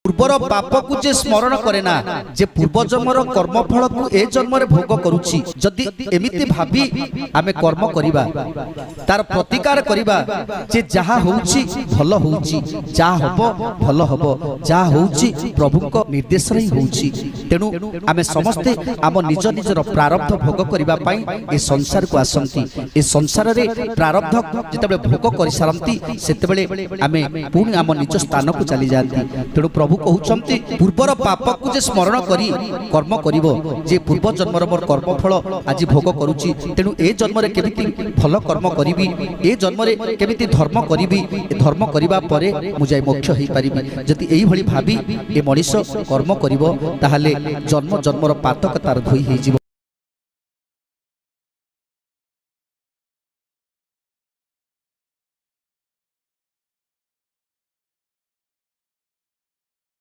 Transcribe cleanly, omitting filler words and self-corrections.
पूर्वर पाप को जे स्मरण करे ना जे पूर्व जन्मर कर्मफल को ए जन्म रे भोग करूची जदि एमिति भाबी आमे कर्म करिबा तार प्रतिकार करिबा जे जहा होउची भलो होउची जा हबो भलो हबो जा होउची प्रभु को निर्देश रे होउची तेनु आमे समस्ते आम निज निजर प्रारब्ध भोग करिबा पई ए संसार को आसंती ए संसार रे प्रारब्ध जेतेबे भोग करि सारंती सेतेबेले आमे पुनी आम निज स्थान को चली जांती तेनु प्रभु कहउछंती पूर्वर पाप को जे स्मरण करी कर्म करिवो जे पूर्व जन्मर मोर कर्मफल आज भोग करूची तेनु ए जन्म रे केमिति भल कर्म करिवि ए जन्म रे केमिति धर्म करिवि धर्म करिबा परे मु जाय मोक्ष हेई परिबि जति एई भली भाबी ए मनीष कर्म करिवो ताहाले जन्म जन्मर पातक तार धोई हेई जिवो।